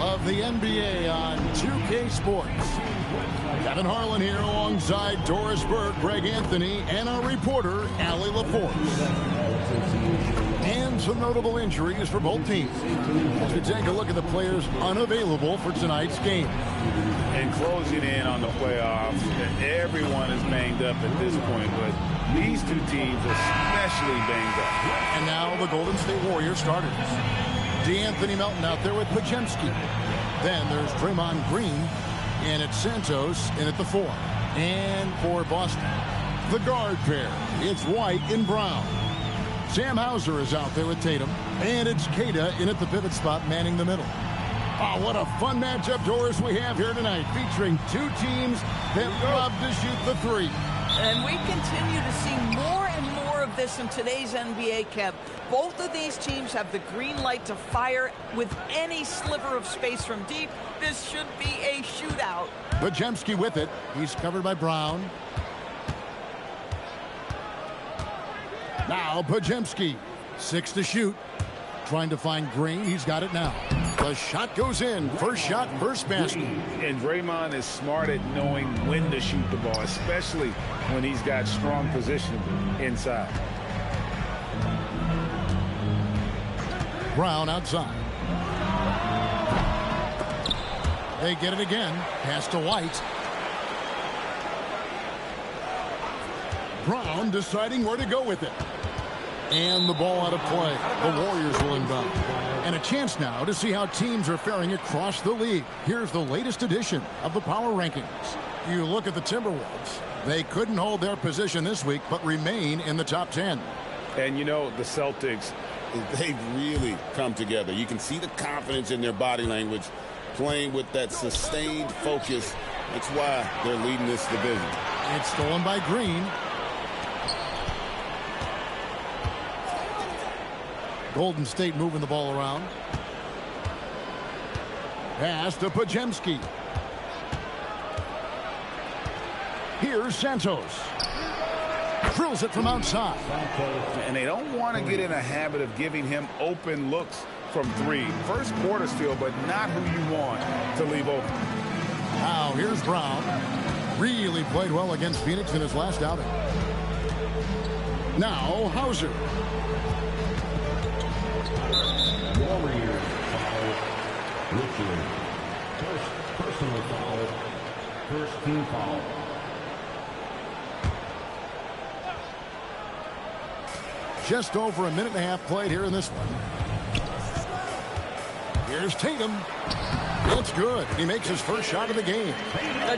of the NBA on 2K Sports. Kevin Harlan here alongside Doris Burke, Greg Anthony, and our reporter, Allie LaForce. And some notable injuries for both teams as we take a look at the players unavailable for tonight's game. And closing in on the playoffs, everyone is banged up at this point, but these two teams especially banged up. And now the Golden State Warriors starters. D'Anthony Melton out there with Podziemski. Then there's Draymond Green, and it's Santos in at the 4. And for Boston, the guard pair, it's White and Brown. Sam Hauser is out there with Tatum, and it's Queta in at the pivot spot manning the middle. Oh, what a fun matchup, Doris, we have here tonight, featuring two teams that love to shoot the three. And we continue to see more and more of this in today's NBA, Kev. Both of these teams have the green light to fire with any sliver of space from deep. This should be a shootout. Podziemski with it. He's covered by Brown. Now Podziemski, 6 to shoot. Trying to find Green. He's got it now. The shot goes in. First shot, first basket. And Draymond is smart at knowing when to shoot the ball, especially when he's got strong position inside. Brown outside. They get it again. Pass to White. Brown deciding where to go with it. And the ball out of play. The Warriors will inbound. And a chance now to see how teams are faring across the league. Here's the latest edition of the Power Rankings. You look at the Timberwolves. They couldn't hold their position this week, but remain in the top 10. And, you know, the Celtics, they've really come together. You can see the confidence in their body language, playing with that sustained focus. That's why they're leading this division. It's stolen by Green. Golden State moving the ball around. Pass to Podziemski. Here's Santos. Drills it from outside. And they don't want to get in a habit of giving him open looks from three. First quarter still, but not who you want to leave open. Now here's Brown. Really played well against Phoenix in his last outing. Now Hauser. Warriors foul. Richard. First personal foul. First team foul. Just over a minute and a half played here in this one. Here's Tatum. It's good. He makes his first shot of the game.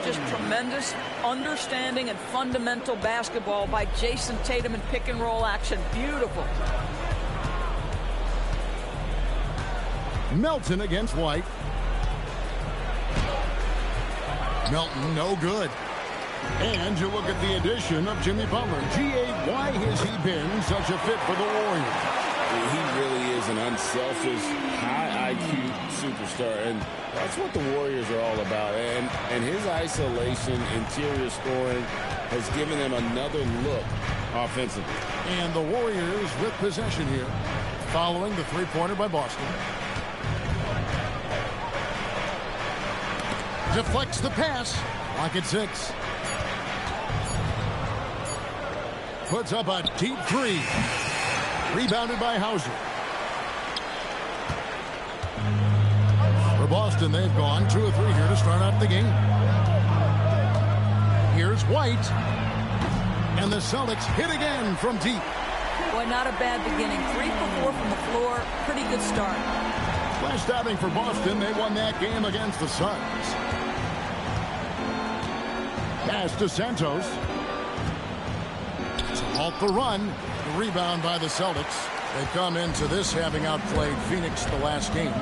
Just tremendous understanding and fundamental basketball by Jason Tatum in pick and roll action. Beautiful. Melton against White. Melton, no good. And you look at the addition of Jimmy Butler. G.A., why has he been such a fit for the Warriors? He really is an unselfish, high IQ superstar, and that's what the Warriors are all about. And his isolation, interior scoring has given them another look offensively. And the Warriors with possession here, following the three-pointer by Boston. Deflects the pass. Clock at 6. Puts up a deep three. Rebounded by Hauser. For Boston, they've gone 2 of 3 here to start out the game. Here's White. And the Celtics hit again from deep. Boy, not a bad beginning. 3 for 4 from the floor. Pretty good start. Last outing for Boston, they won that game against the Suns. Pass to Santos. To halt the run. The rebound by the Celtics. They come into this having outplayed Phoenix the last game.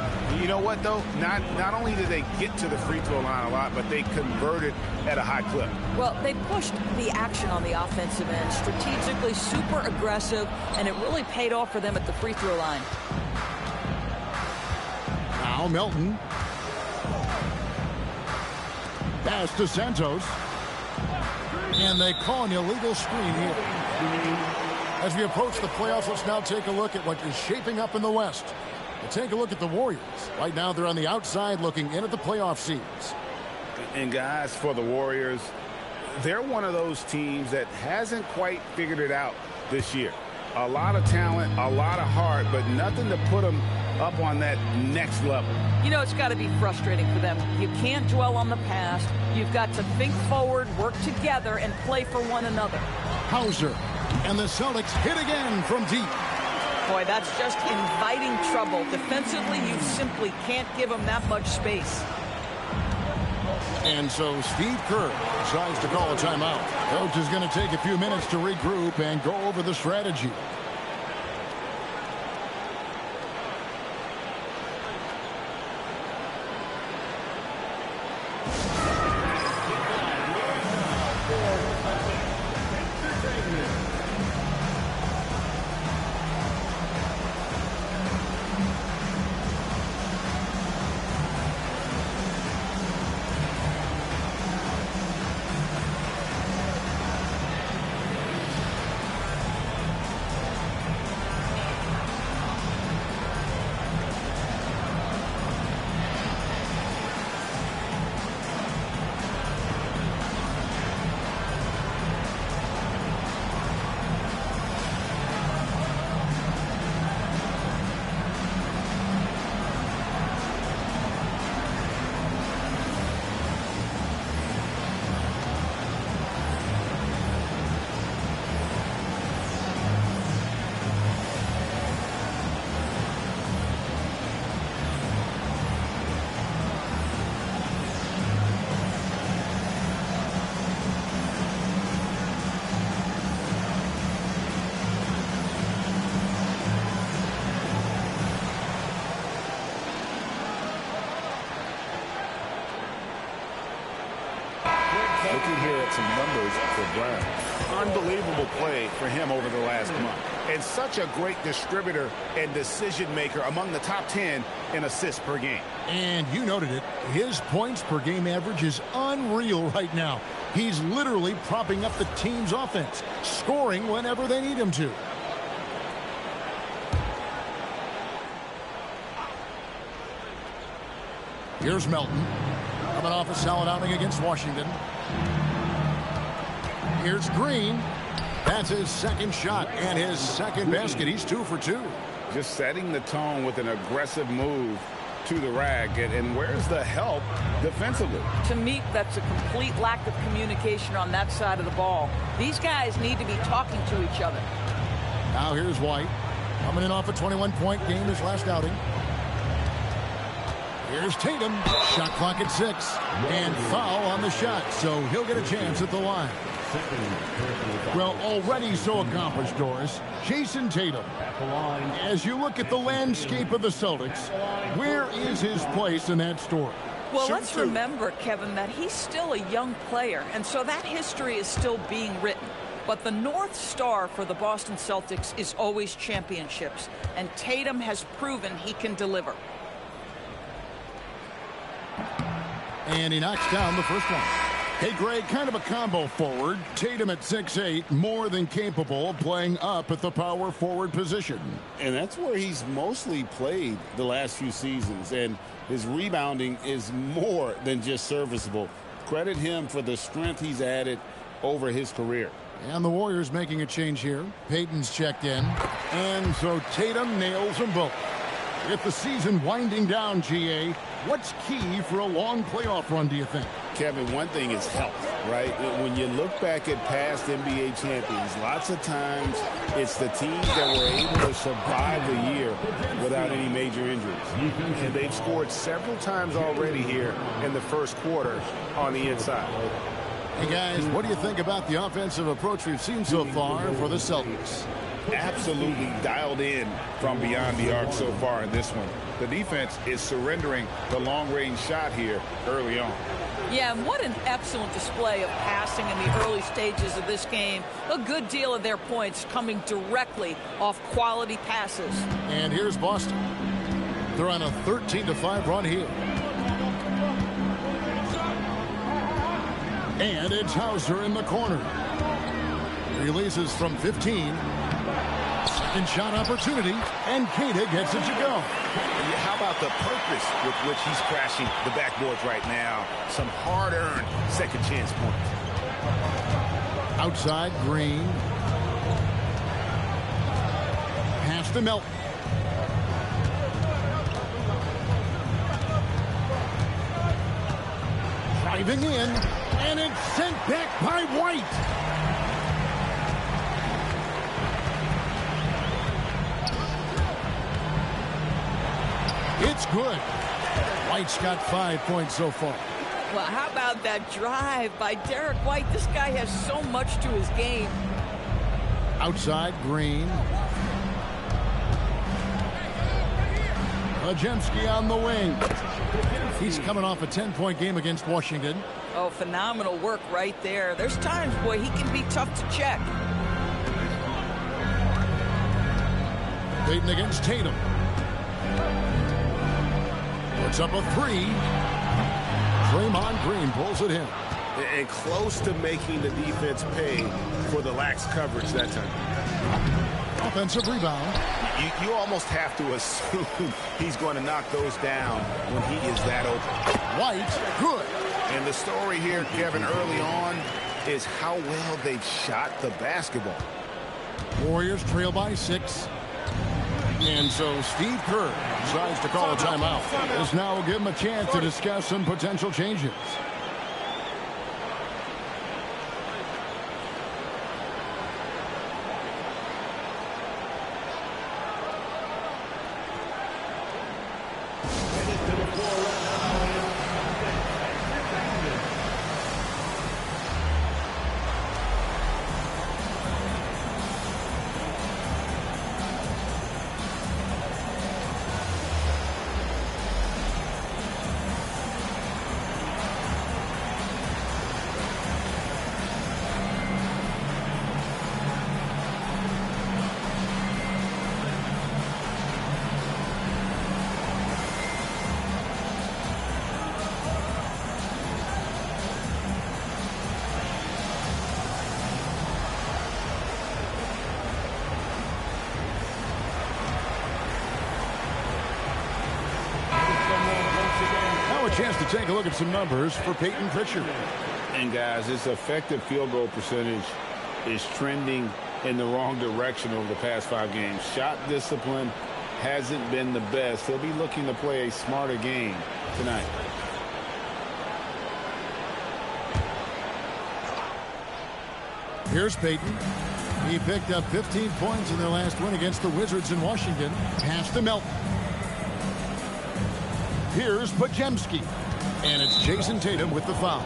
You know what, though? Not only did they get to the free throw line a lot, but they converted at a high clip. Well, they pushed the action on the offensive end, strategically super aggressive, and it really paid off for them at the free throw line. Now Melton. Pass to Santos. And they call an illegal screen here. As we approach the playoffs, let's now take a look at what is shaping up in the West. Take a look at the Warriors. Right now they're on the outside looking in at the playoff seeds. And guys, for the Warriors, they're one of those teams that hasn't quite figured it out this year. A lot of talent, a lot of heart, but nothing to put them up on that next level. You know, it's got to be frustrating for them. You can't dwell on the past. You've got to think forward, work together, and play for one another. Hauser, and the Celtics hit again from deep. Boy, that's just inviting trouble. Defensively, you simply can't give them that much space. And so Steve Kerr decides to call a timeout. Coach is going to take a few minutes to regroup and go over the strategy. Looking here at some numbers for Brown. Unbelievable play for him over the last month. And such a great distributor and decision maker, among the top 10 in assists per game. And you noted it. His points per game average is unreal right now. He's literally propping up the team's offense, scoring whenever they need him to. Here's Melton, coming off a solid outing against Washington. Here's Green. That's his second shot and his second basket. He's 2 for 2. Just setting the tone with an aggressive move to the rack. And where's the help defensively? To me, that's a complete lack of communication on that side of the ball. These guys need to be talking to each other. Now here's White, coming in off a 21-point game his last outing. Here's Tatum. Shot clock at 6. And foul on the shot, so he'll get a chance at the line. Well, already so accomplished, Doris. Jason Tatum. As you look at the landscape of the Celtics, where is his place in that story? Well, let's remember, Kevin, that he's still a young player, and so that history is still being written. But the North Star for the Boston Celtics is always championships, and Tatum has proven he can deliver. And he knocks down the first one. Hey, Greg, kind of a combo forward. Tatum at 6'8", more than capable of playing up at the power forward position. And that's where he's mostly played the last few seasons. And his rebounding is more than just serviceable. Credit him for the strength he's added over his career. And the Warriors making a change here. Payton's checked in. And so Tatum nails them both. With the season winding down, GA, what's key for a long playoff run, do you think? Kevin, one thing is health, right? When you look back at past NBA champions, lots of times it's the teams that were able to survive the year without any major injuries. And they've scored several times already here in the first quarter on the inside. Hey, guys, what do you think about the offensive approach we've seen so far for the Celtics? Absolutely dialed in from beyond the arc so far in this one. The defense is surrendering the long-range shot here early on. Yeah, and what an excellent display of passing in the early stages of this game. A good deal of their points coming directly off quality passes. And here's Boston. They're on a 13-5 run here. And it's Hauser in the corner. Releases from 15. Second shot opportunity, and Queta gets it to go. How about the purpose with which he's crashing the backboards right now? Some hard-earned second chance points. Outside, Green. Pass to Melton. Driving in, and it's sent back by White. It's good. White's got 5 points so far. Well, how about that drive by Derek White? This guy has so much to his game. Outside, Green. Pajemski on the wing. He's coming off a 10-point game against Washington. Oh, phenomenal work right there. There's times, boy, he can be tough to check. Payton against Tatum. Puts up a three. Draymond Green pulls it in. And close to making the defense pay for the lax coverage that time. Offensive rebound. You almost have to assume he's going to knock those down when he is that open. White, good. And the story here, Kevin, early on is how well they've shot the basketball. Warriors trail by 6. And so Steve Kerr decides to call a timeout. This now will give him a chance to discuss some potential changes. Chance to take a look at some numbers for Peyton Pritchard. And guys, his effective field goal percentage is trending in the wrong direction over the past 5 games. Shot discipline hasn't been the best. He'll be looking to play a smarter game tonight. Here's Peyton. He picked up 15 points in their last win against the Wizards in Washington. Pass to Melton. Here's Pajemski. And it's Jason Tatum with the foul.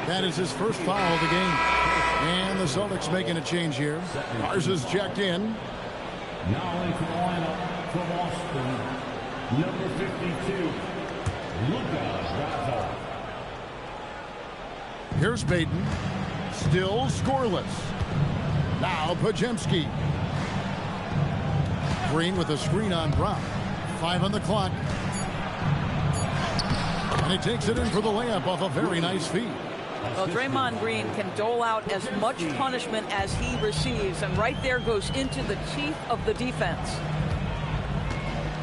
That is his first foul of the game. And the Celtics making a change here. Ours is checked in. Now into the lineup from Boston, number 52, Luka. Here's Peyton. Still scoreless. Now Pajemski. Green with a screen on Brown. 5 on the clock. And he takes it in for the layup off a very nice feed. Well, Draymond Green can dole out as much punishment as he receives, and right there goes into the teeth of the defense.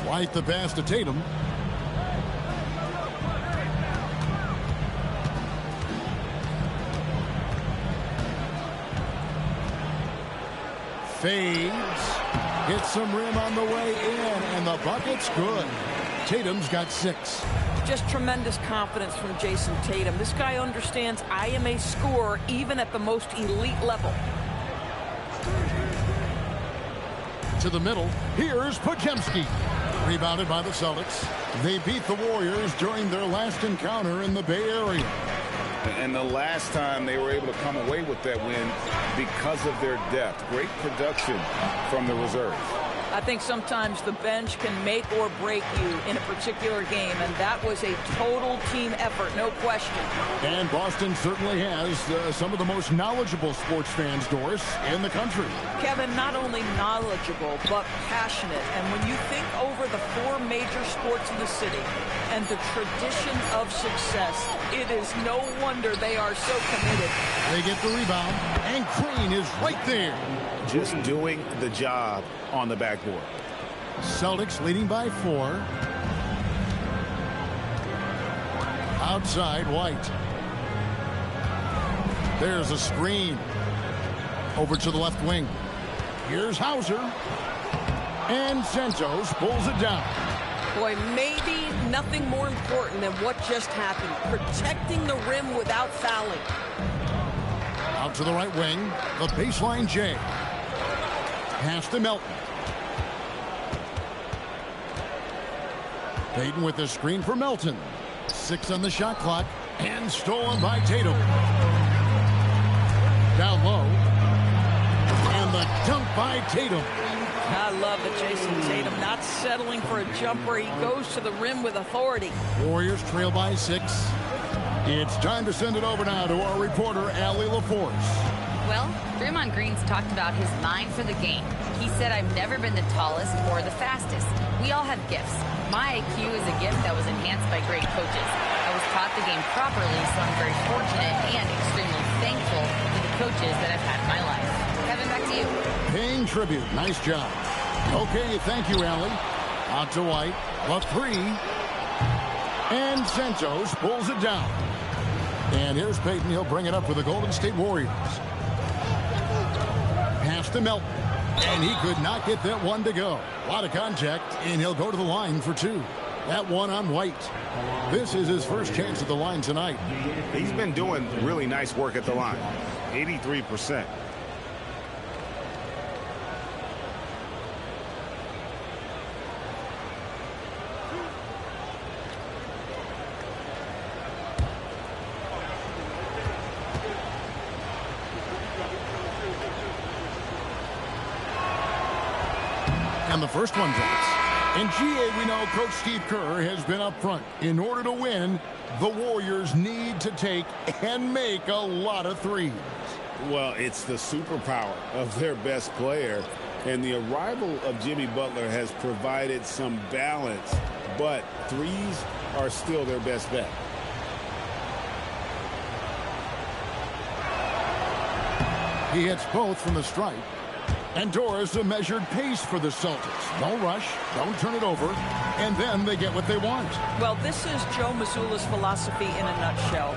White the pass to Tatum. Fades. Hits some rim on the way in, and the bucket's good. Tatum's got 6. Just tremendous confidence from Jason Tatum. This guy understands I am a scorer even at the most elite level. To the middle. Here's Pajemski. Rebounded by the Celtics. They beat the Warriors during their last encounter in the Bay Area. And the last time they were able to come away with that win because of their depth. Great production from the reserves. I think sometimes the bench can make or break you in a particular game, and that was a total team effort, no question. And Boston certainly has some of the most knowledgeable sports fans, Doris, in the country. Kevin, not only knowledgeable, but passionate. And when you think over the 4 major sports in the city and the tradition of success, it is no wonder they are so committed. They get the rebound, and Crane is right there. Just doing the job on the backboard. Celtics leading by 4. Outside, White. There's a screen. Over to the left wing. Here's Hauser. And Santos pulls it down. Boy, maybe nothing more important than what just happened. Protecting the rim without fouling. Out to the right wing. The baseline J. Pass to Melton. Payton with the screen for Melton. 6 on the shot clock. And stolen by Tatum. Down low. And the dunk by Tatum. I love it, Jason Tatum not settling for a jumper. He goes to the rim with authority. Warriors trail by 6. It's time to send it over now to our reporter, Allie LaForce. Well, Draymond Green's talked about his mind for the game. He said, I've never been the tallest or the fastest. We all have gifts. My IQ is a gift that was enhanced by great coaches. I was taught the game properly, so I'm very fortunate and extremely thankful for the coaches that I've had in my life. Kevin, back to you. Paying tribute. Nice job. Okay, thank you, Allie. Out to White. The 3. And Santos pulls it down. And here's Payton. He'll bring it up for the Golden State Warriors. Pass to Melton. And he could not get that one to go. A lot of contact, and he'll go to the line for 2. That one on White. This is his first chance at the line tonight. He's been doing really nice work at the line. 83%. And the first one drops. In GA, we know Coach Steve Kerr has been up front. In order to win, the Warriors need to take and make a lot of threes. Well, it's the superpower of their best player. And the arrival of Jimmy Butler has provided some balance. But threes are still their best bet. He hits both from the stripe. And Doris, a measured pace for the Celtics. Don't rush, don't turn it over, and then they get what they want. Well, this is Joe Mazzulla's philosophy in a nutshell.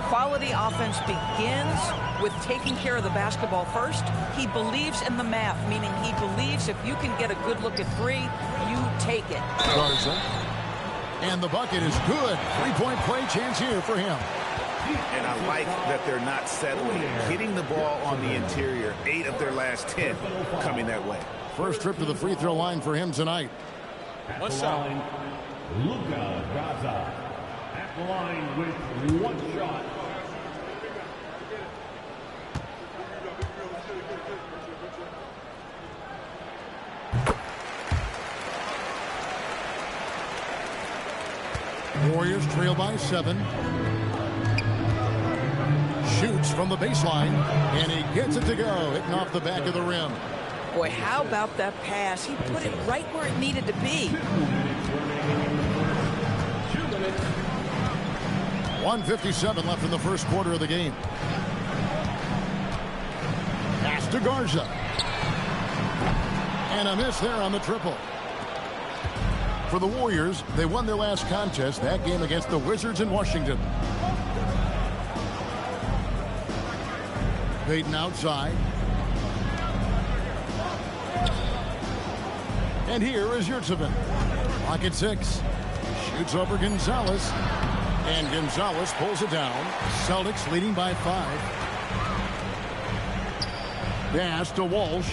Quality offense begins with taking care of the basketball first. He believes in the math, meaning he believes if you can get a good look at 3, you take it. Garza. And the bucket is good. 3-point play chance here for him. And I like that they're not settling. Hitting the ball on the interior. 8 of their last 10 coming that way. First trip to the free throw line for him tonight. At the line, Luka Garza. At the line with 1 shot. Warriors trail by 7. Shoots from the baseline, and he gets it to go, hitting off the back of the rim. Boy, how about that pass? He put it right where it needed to be. 1:57 left in the first quarter of the game. Pass to Garza. And a miss there on the triple. For the Warriors, they won their last contest, that game against the Wizards in Washington. Payton outside. And here is Yurtseven. Clock at 6. Shoots over Gonzalez. And Gonzalez pulls it down. Celtics leading by 5. Pass to Walsh.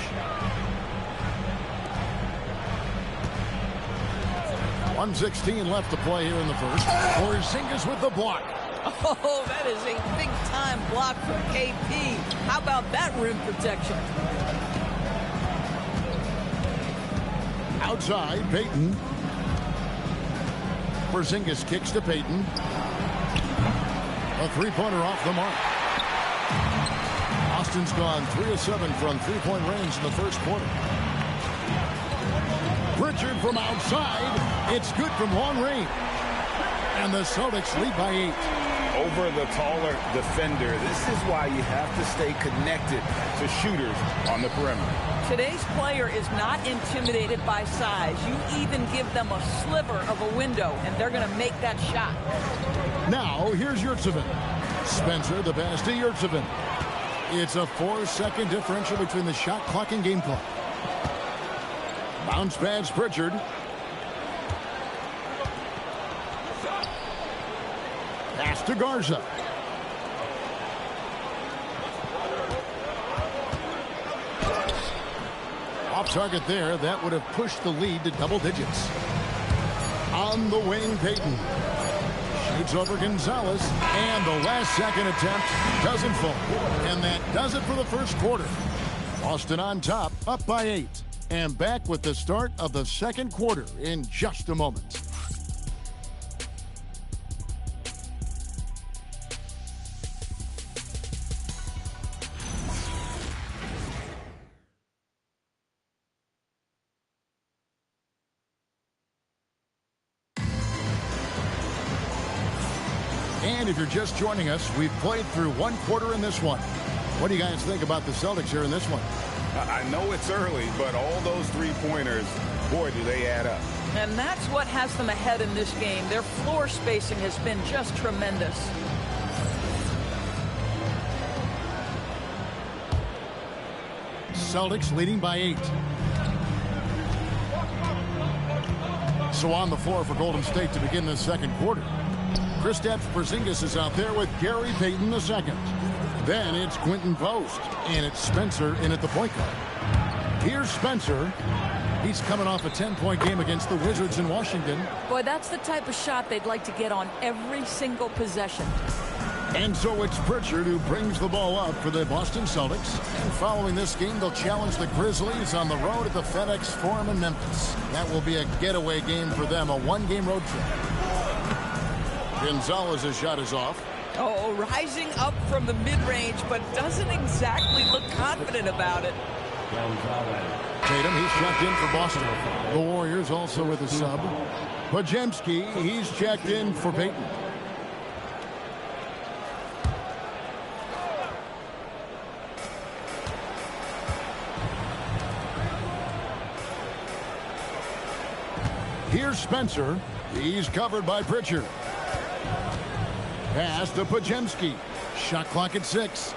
1:16 left to play here in the first. Porzingis with the block. Oh, that is a big-time block from KP. How about that rim protection? Outside, Payton. Porzingis kicks to Payton. A three-pointer off the mark. Boston's gone 3 of 7 from three-point range in the first quarter. Pritchard from outside. It's good from long range. And the Celtics lead by 8. Over the taller defender. This is why you have to stay connected to shooters on the perimeter. Today's player is not intimidated by size. You even give them a sliver of a window, and they're going to make that shot. Now, here's Yurtseven. Spencer, the pass to Yurtseven. It's a 4-second differential between the shot clock and game clock. Bounce pass Pritchard. Pass to Garza. Off target there. That would have pushed the lead to double digits. On the wing, Payton. Shoots over Gonzalez. And the last second attempt doesn't fall. And that does it for the first quarter. Boston on top, up by 8. And back with the start of the second quarter in just a moment. And if you're just joining us, we've played through one quarter in this one. What do you guys think about the Celtics here in this one? I know it's early, but all those three-pointers, boy, do they add up. And that's what has them ahead in this game. Their floor spacing has been just tremendous. Celtics leading by 8. So on the floor for Golden State to begin the second quarter. Kristaps Porzingis is out there with Gary Payton II. Then it's Quentin Post, and it's Spencer in at the point guard. Here's Spencer. He's coming off a 10-point game against the Wizards in Washington. Boy, that's the type of shot they'd like to get on every single possession. And so it's Pritchard who brings the ball up for the Boston Celtics. And following this game, they'll challenge the Grizzlies on the road at the FedEx Forum in Memphis. That will be a getaway game for them, a one-game road trip. Gonzalez's shot is off. Oh, rising up from the mid-range, but doesn't exactly look confident about it. Tatum, he's checked in for Boston. The Warriors also with a sub. Podziemski, he's checked in for Payton. Here's Spencer. He's covered by Pritchard. Pass to Podziemski. Shot clock at 6.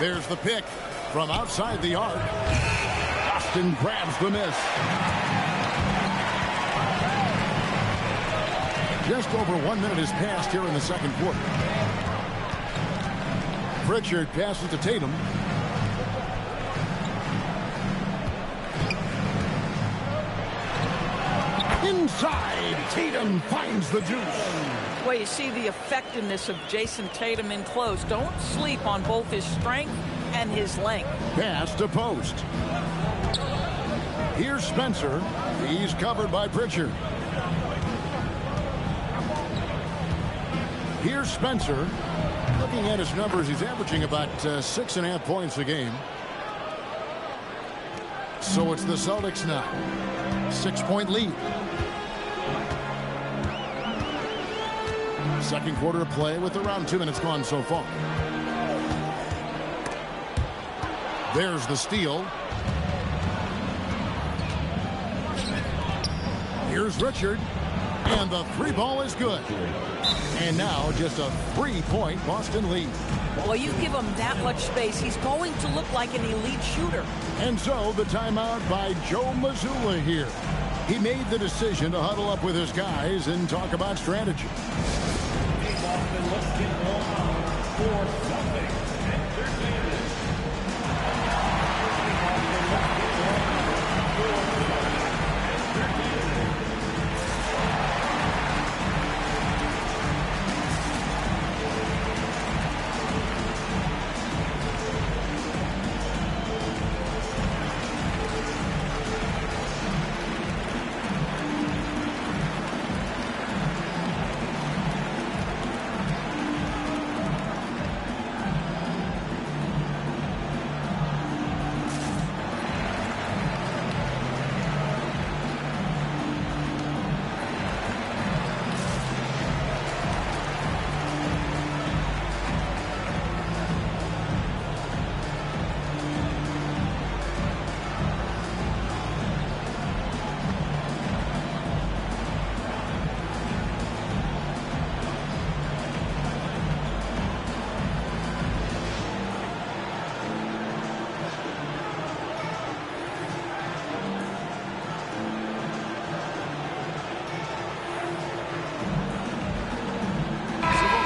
There's the pick from outside the arc. Boston grabs the miss. Just over 1 minute has passed here in the second quarter. Pritchard passes to Tatum. Inside, Tatum finds the juice. Well, you see the effectiveness of Jason Tatum in close. Don't sleep on both his strength and his length. Pass to Post. Here's Spencer. He's covered by Pritchard. Here's Spencer. Looking at his numbers, he's averaging about 6.5 points a game. So it's the Celtics now. 6-point lead. Second quarter of play with around 2 minutes gone so far. There's the steal. Here's Richard. And the three ball is good. And now just a 3-point Boston lead. Well, you give him that much space, he's going to look like an elite shooter. And so the timeout by Joe Mazzulla here. He made the decision to huddle up with his guys and talk about strategy. Boston, let's get on for Celtics Entertainment.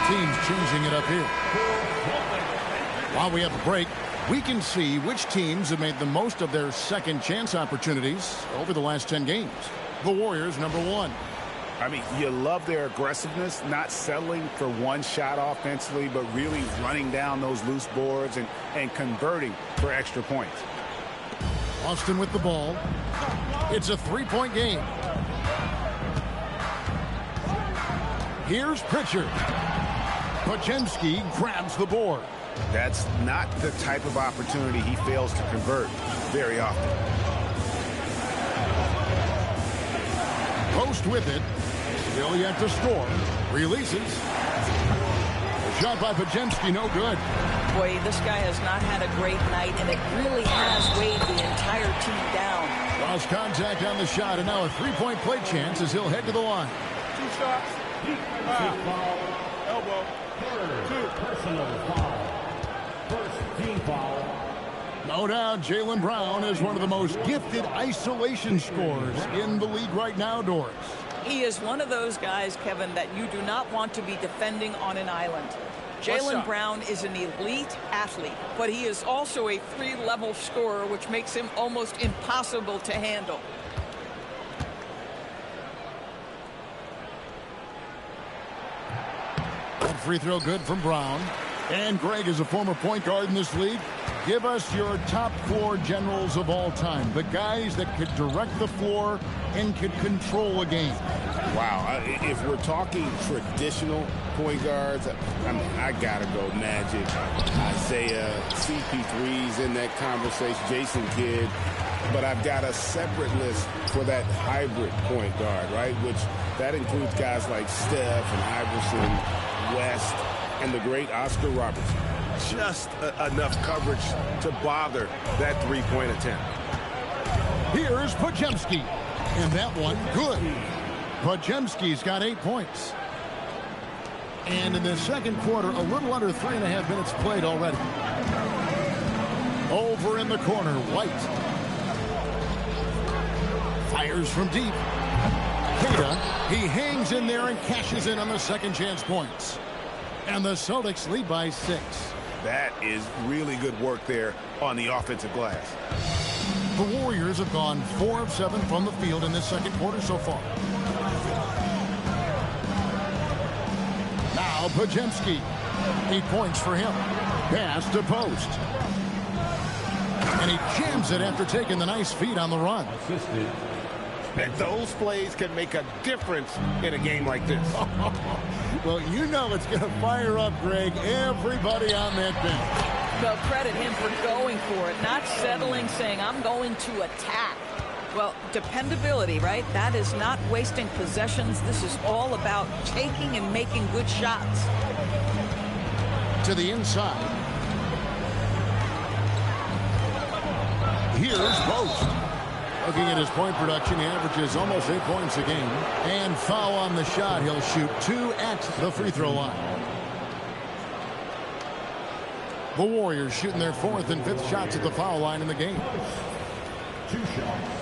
teams changing it up here. While we have a break, we can see which teams have made the most of their second chance opportunities over the last 10 games. The Warriors, number 1. I mean, you love their aggressiveness, not settling for one shot offensively, but really running down those loose boards and converting for extra points. Austin with the ball. It's a 3-point game. Here's Pritchard. Podziemski grabs the board. That's not the type of opportunity he fails to convert very often. Post with it. Still yet to score. Releases. Shot by Podziemski, no good. Boy, this guy has not had a great night, and it really has weighed the entire team down. Lost contact on the shot, and now a 3-point play chance as he'll head to the line. 2 shots. Foul. Elbow. Third personal foul. First team foul. No doubt, Jaylen Brown is one of the most gifted isolation scorers in the league right now, Doris. He is one of those guys, Kevin, that you do not want to be defending on an island. Jaylen Brown is an elite athlete, but he is also a 3-level scorer, which makes him almost impossible to handle. That free throw good from Brown. And Greg is a former point guard in this league. Give us your top 4 generals of all time. The guys that could direct the floor and could control a game. Wow. If we're talking traditional point guards, I got to go Magic, Isaiah, CP3's in that conversation, Jason Kidd. But I've got a separate list for that hybrid point guard, right? Which that includes guys like Steph and Iverson, West, and the great Oscar Robertson. Just enough coverage to bother that 3-point attempt. Here's Podziemski. And that one, good. Podziemski's got 8 points. And in the second quarter, a little under 3.5 minutes played already. Over in the corner, White. Fires from deep. Queta, he hangs in there and cashes in on the second chance points. And the Celtics lead by 6. That is really good work there on the offensive glass. The Warriors have gone 4 of 7 from the field in this second quarter so far. Now Podziemski. 8 points for him. Pass to Post. And he jams it after taking the nice feed on the run. Assisted. And those plays can make a difference in a game like this. Well, you know it's going to fire up, Greg, everybody on that bench. Well, credit him for going for it, not settling, saying, I'm going to attack. Well, dependability, right? That is not wasting possessions. This is all about taking and making good shots. To the inside. Here's Post. Looking at his point production, he averages almost 8 points a game. And foul on the shot. He'll shoot 2 at the free throw line. The Warriors shooting their 4th and 5th shots at the foul line in the game. 2 shots.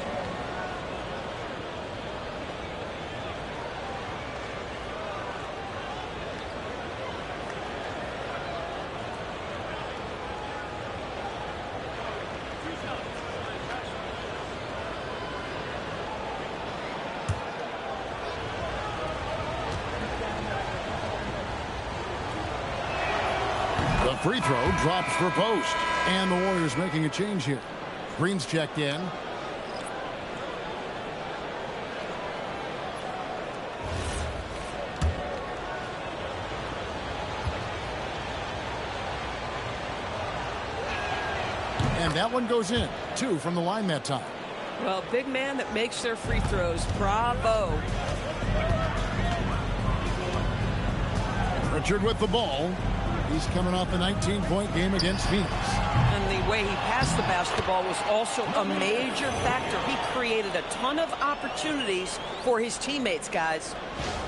The free throw drops for Post. And the Warriors making a change here. Green's checked in. And that one goes in. 2 from the line that time. Well, big man that makes their free throws. Bravo. Pritchard with the ball. He's coming off a 19-point game against Phoenix. And the way he passed the basketball was also a major factor. He created a ton of opportunities for his teammates, guys.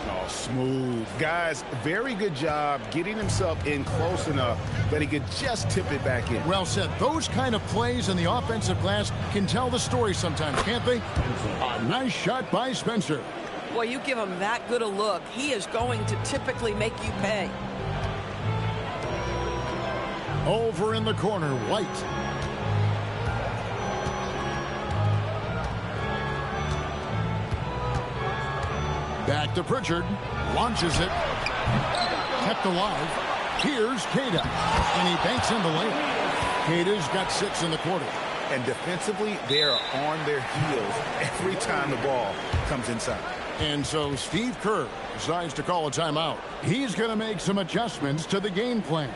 Oh, smooth. Guys, very good job getting himself in close enough that he could just tip it back in. Well said. Those kind of plays in the offensive glass can tell the story sometimes, can't they? A nice shot by Spencer. Well, you give him that good a look, he is going to typically make you pay. Over in the corner, White. Back to Pritchard. Launches it. Kept alive. Here's Cada. And he banks in the layup. Cada's got 6 in the quarter. And defensively, they are on their heels every time the ball comes inside. And so Steve Kerr decides to call a timeout. He's going to make some adjustments to the game plan.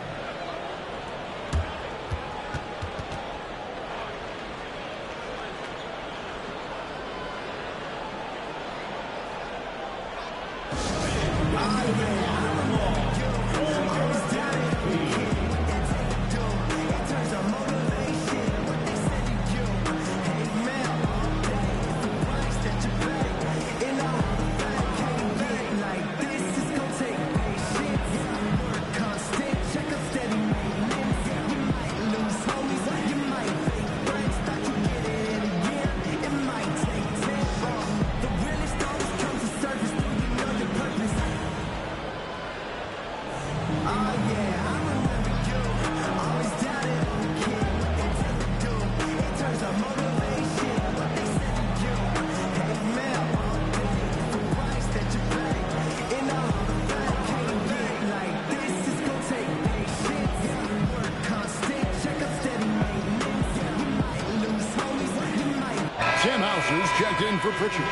Checked in for Pritchard.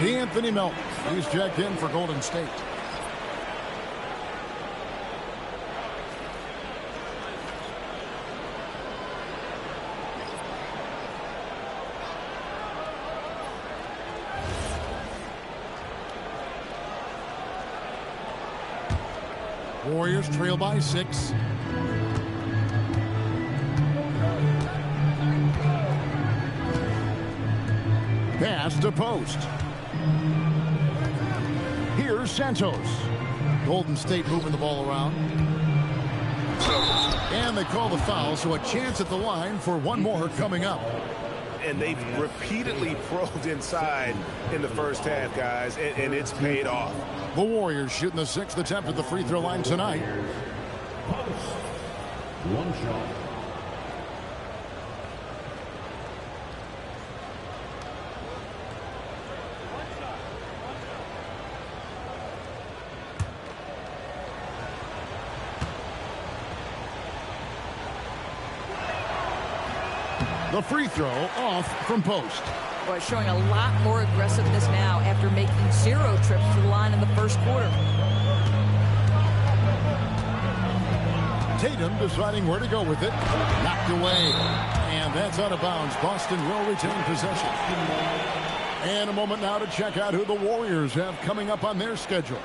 Anthony Melton. He's checked in for Golden State. Warriors trail by 6. Pass to post. Here's Santos. Golden State moving the ball around. And they call the foul, so a chance at the line for one more coming up. And they've repeatedly probed inside in the first half, guys, and it's paid off. The Warriors shooting the 6th attempt at the free throw line tonight. One shot. The free throw off from post. Boy, showing a lot more aggressiveness now after making 0 trips to the line in the first quarter. Tatum deciding where to go with it. Knocked away. And that's out of bounds. Boston will retain possession. And a moment now to check out who the Warriors have coming up on their schedule.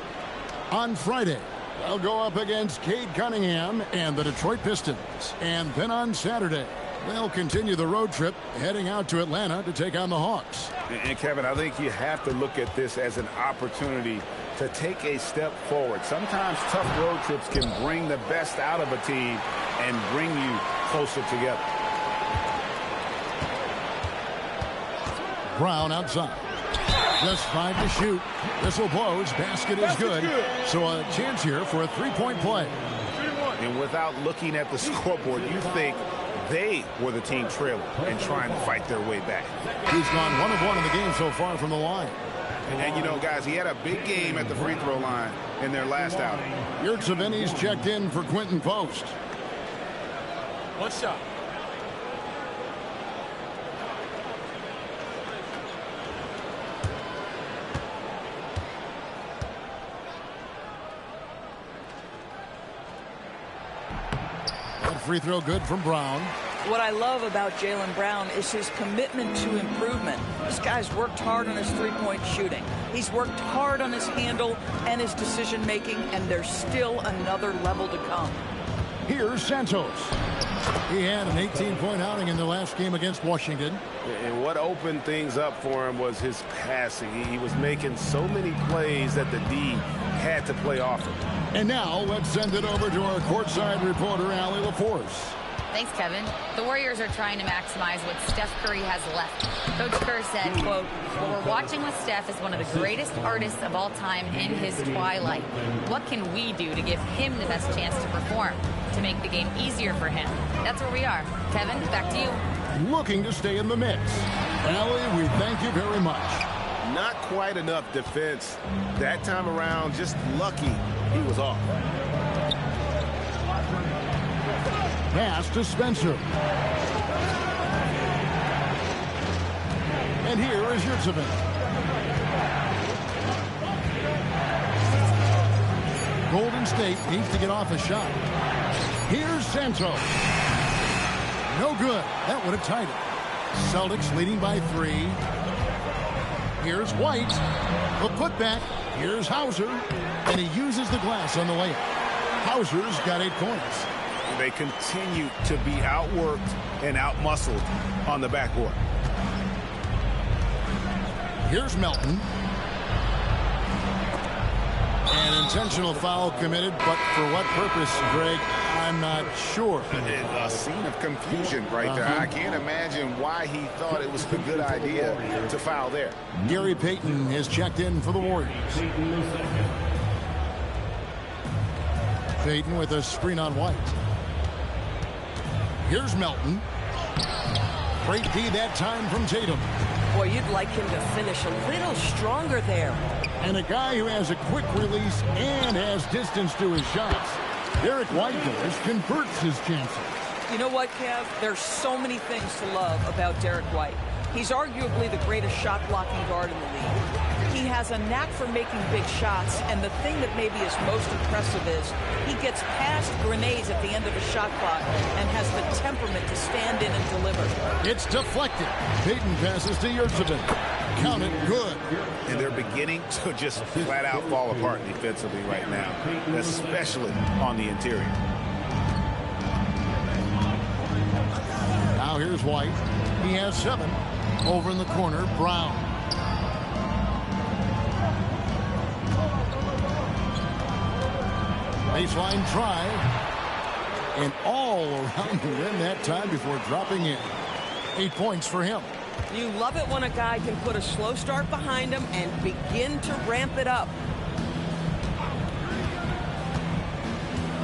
On Friday, they'll go up against Cade Cunningham and the Detroit Pistons. And then on Saturday, they'll continue the road trip heading out to Atlanta to take on the Hawks. And Kevin, I think you have to look at this as an opportunity to take a step forward. Sometimes tough road trips can bring the best out of a team and bring you closer together. Brown outside. Just 5 to shoot. Whistle blows. Basket is good. So a chance here for a three-point play. And without looking at the scoreboard, you think they were the team trailing and trying to fight their way back. He's gone 1 of 1 in the game so far from the line. And you know, guys, he had a big game at the free throw line in their last outing. Yurtseveni's checked in for Quentin Post. One shot. That free throw good from Brown. What I love about Jaylen Brown is his commitment to improvement. This guy's worked hard on his three-point shooting. He's worked hard on his handle and his decision-making, and there's still another level to come. Here's Santos. He had an 18-point outing in the last game against Washington. And what opened things up for him was his passing. He was making so many plays that the D had to play off him. And now let's send it over to our courtside reporter, Allie LaForce. Thanks, Kevin. The Warriors are trying to maximize what Steph Curry has left. Coach Kerr said, quote, "What we're watching with Steph is one of the greatest artists of all time in his twilight. What can we do to give him the best chance to perform, to make the game easier for him?" That's where we are. Kevin, back to you. Looking to stay in the mix. Allie, we thank you very much. Not quite enough defense that time around. Just lucky he was off. Pass to Spencer. And here is Yurtseven. Golden State needs to get off a shot. Here's Santos. No good. That would have tied it. Celtics leading by 3. Here's White. The putback. Here's Hauser. And he uses the glass on the layup. Hauser's got 8 points. They continue to be outworked and outmuscled on the backcourt. Here's Melton. An intentional foul committed, but for what purpose, Greg, I'm not sure. A scene of confusion right there. I can't imagine why he thought it was a good idea to foul there. Gary Payton has checked in for the Warriors. Payton with a screen on White. Here's Melton. Great D that time from Tatum. Boy, you'd like him to finish a little stronger there. And a guy who has a quick release and has distance to his shots. Derek White goes, converts his chances. You know what, Kev? There's so many things to love about Derek White. He's arguably the greatest shot-blocking guard in the league. He has a knack for making big shots, and the thing that maybe is most impressive is he gets past grenades at the end of a shot clock and has the temperament to stand in and deliver. It's deflected. Payton passes to Yurtseven. Count it, good. And they're beginning to just flat-out fall apart defensively right now, especially on the interior. Now here's White. He has 7. Over in the corner, Brown. Baseline try. And all around the rim that time before dropping in. 8 points for him. You love it when a guy can put a slow start behind him and begin to ramp it up.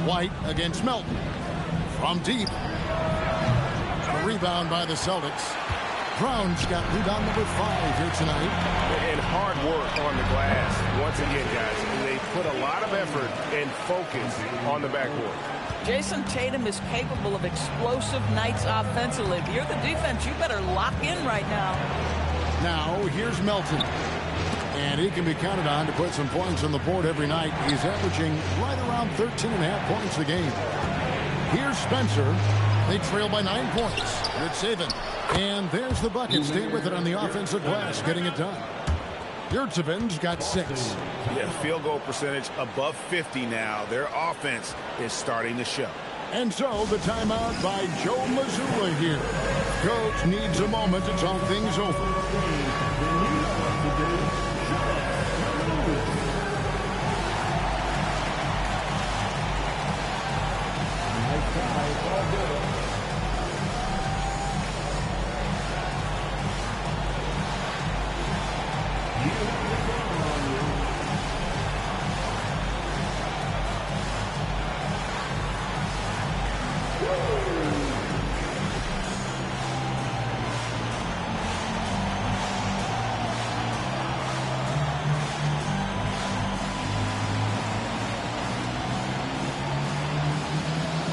White against Melton. From deep. A rebound by the Celtics. Brown's got rebound number 5 here tonight. And hard work on the glass. Once again, guys, they put a lot of effort and focus on the backcourt. Jason Tatum is capable of explosive nights offensively. If you're the defense, you better lock in right now. Now, here's Melton. And he can be counted on to put some points on the board every night. He's averaging right around 13.5 points a game. Here's Spencer. They trail by 9 points. Yurtseven. And there's the bucket. Stay with it on the offensive glass, getting it done. Yurtseven's got 6. Yeah, field goal percentage above 50 now. Their offense is starting to show. And so the timeout by Joe Mazzulla here. Coach needs a moment to talk things over.